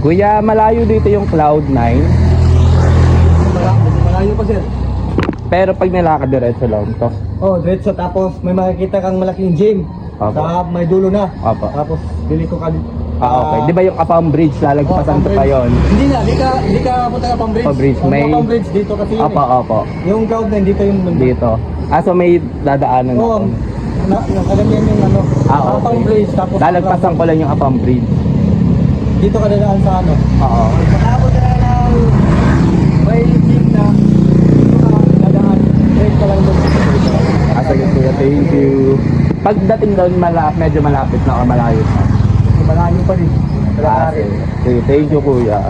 Kuya, malayo dito yung Cloud9. Malayo pa sir. Pero pag nilakad diretso lang to. Oh, diretso tapos may makikita kang malaking gym. Opo. Sa may dulo na. Opo. Tapos dili ko ka. Okay. Di ba yung Apam Bridge, lalagpasan ko pa yun? Hindi na, di ka punta ka pang bridge. Pa bridge, may... Pang bridge dito kasi yun Opo, opo. Yung crowd na dito yung bundok. Dito. So may dadaanan Oo. ako. Nakaganyan yung ano. Okay. Pang bridge tapos. Lalagpasan ko lang yung Apam Bridge. Dito ka dadaan sa ano. Oo. Matapos ka na ng may gym na. Dito ka dadaan. Straight ka lang doon. Sige kuya, thank you. Pagdating doon, medyo malapit na o malayo na? Malayo pa rin. Sige, thank you kuya.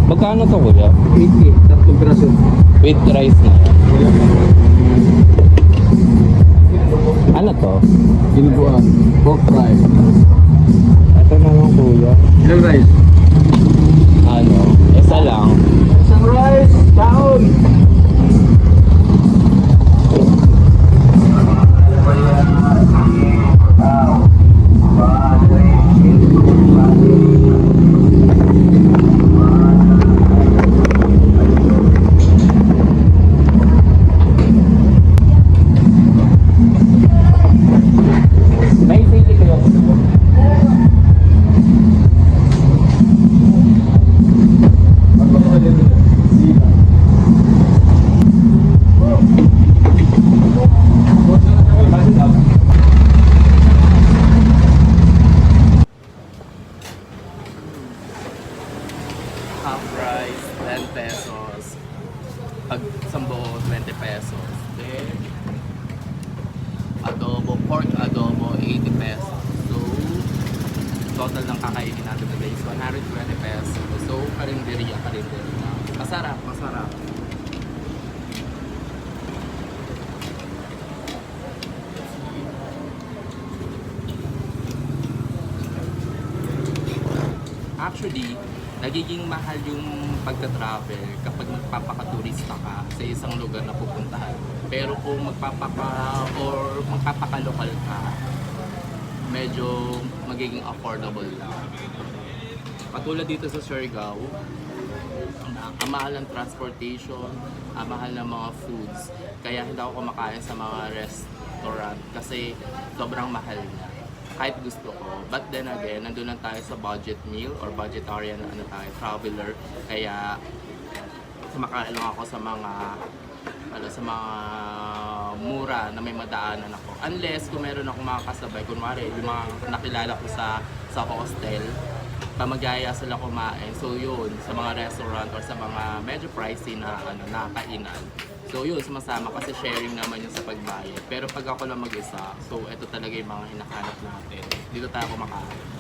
Magkano to kuya? 80, tatlong piraso. With rice na. Ano to? Dinuguan, pork fry. Ito naman kuya. Ilang rice? Ano? Isa lang. Isang rice, down. May sili kayo. Half rice, 10 pesos. Pag sambo, 20 pesos. Then, adobo, pork adobo, 80 pesos. So, total ng kakainin natin today is 120 pesos. So, karinderya. Masarap, masarap. Actually, nagiging mahal yung pagka-travel kapag magpapaka-turista ka sa isang lugar na pupuntahan. Pero kung magpapaka-lokal ka, medyo magiging affordable lang. Patulad dito sa Siargao, ang mahal ng transportation, ang mahal ng mga foods. Kaya hindi ako kumakain sa mga restaurant kasi sobrang mahal na. Kahit gusto ko. But then again, nandun lang tayo sa budget meal or budgetarian na traveler. Kaya kumakain lang ako sa mga mura na may madaanan ako. Unless kung meron akong mga kasabay, kunwari yung mga nakilala ko sa hostel, pamagaya sila kumain. So yun, sa mga restaurant or sa mga medyo pricey na kainan. So yun, sumasama kasi sharing naman yun sa pagbayad. Pero pag ako lang mag-isa, so ito talaga yung mga hinahanap natin. Dito tayo kumakain.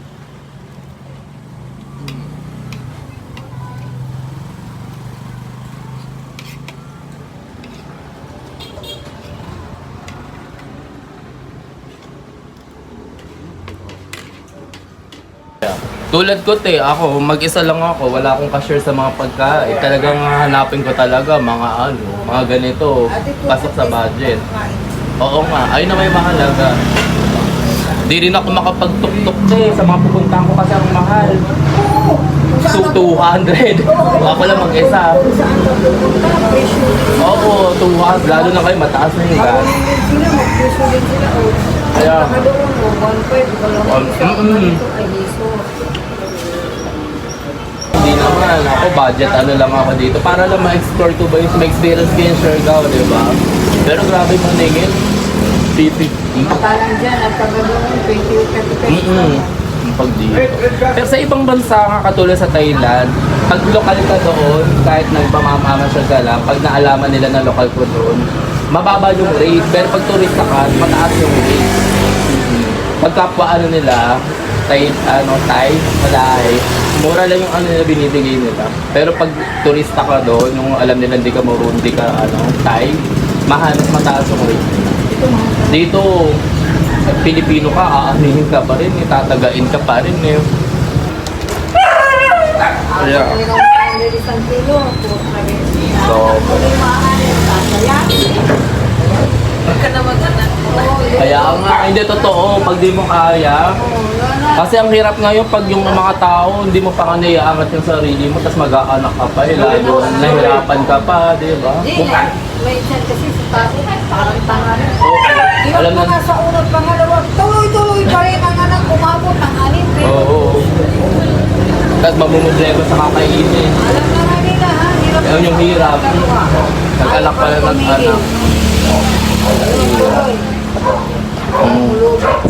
Tulad ko te, ako, mag-isa lang ako, wala akong ka-share sa mga pagkain. Talagang hanapin ko talaga mga ganito, pasok sa budget. Oo nga, ayun na may mahalaga. Di rin ako makapagtuktok te sa mga pupuntahan ko kasi ang mahal. So, 200. Ako lang mag-isa. Saan ka pupunta? Presyo din. Oo, 200. Lalo na kayo, mataas na yung gas. Sila, mag-presyo din sila. O, Kaya, baka doon, 1.5. Walang isa. Ito ay Jesus. hindi naman. Ako, budget ano lang ako dito. Para lang ma-explore ko ba yung ma-experience ko yung Siargao, di ba? Pero grabe maningin. 350. Makalang dyan, at taga doon, 20 pesos. Yung pag dito. Pero sa ibang bansa nga katulad sa Thailand, pag lokal ka doon, kahit nagpamamasyal ka lang, pag naalaman nila na lokal ko doon, mababa yung rate. Pero pag turista ka, mataas yung rate. Pag kapwa ano nila, Thai, malay, mura lang yung ano nila binibigay nila. Pero pag turista ka doon, yung alam nila hindi ka marunong, hindi ka Thai, mahal, mas mataas yung rate. Dito, Pilipino ka, aanihin ka pa rin, itatagain ka pa rin eh. Kaya, Isang kilo, so, kaya nga, hindi totoo, pag di mo kaya, kasi ang hirap ngayon pag yung mga tao, hindi mo pa nga naiaangat yung sarili mo, tapos mag-aanak ka pa, lalo nahirapan ka pa, di ba? may chan kasi sa taso, parang tangalan. Alam Iwan na, ko nga sa unang pangalawa, tuloy-tuloy pa rin ang anak umabot ng alin. oo. Tapos mamumudlego sa kakainin. Alam na nila ha, hirap. Ayun yung hirap. Nag-anak pala ng anak.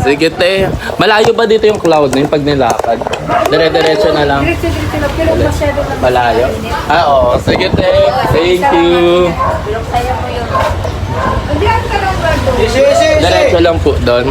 Sige te, malayo ba dito yung cloud na yung pag nilakad? Dire-diretso na lang. Diretso na, pero masyado na. Malayo? Ah, oo. Sige te, thank you. Bilog tayo mo yun. Diyan ka lang, Bardo. Diretso lang po doon.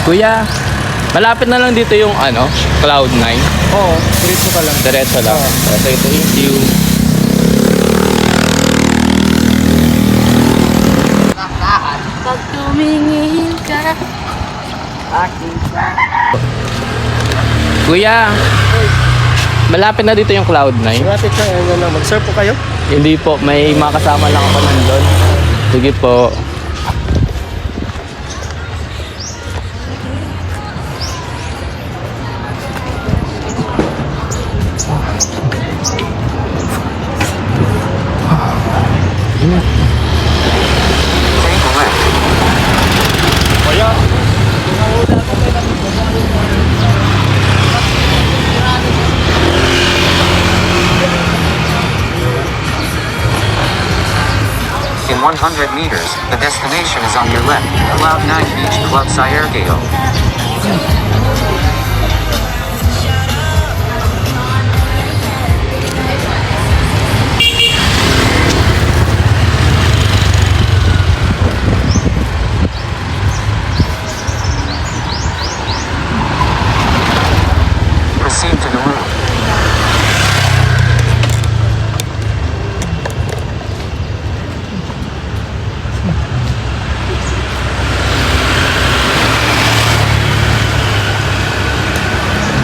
Kuya, malapit na lang dito yung Cloud9. Oo, diretso ka lang. Diretso lang. Okay, thank you. Pag tumingin ka, aking Kuya, malapit na dito yung Cloud9. Malapit na, yan lang. Mag-surf po kayo? Hindi po, may makasama lang ako nandun. Sige po. In 100 meters, the destination is on your left, Cloud9 Beach Club Siargao.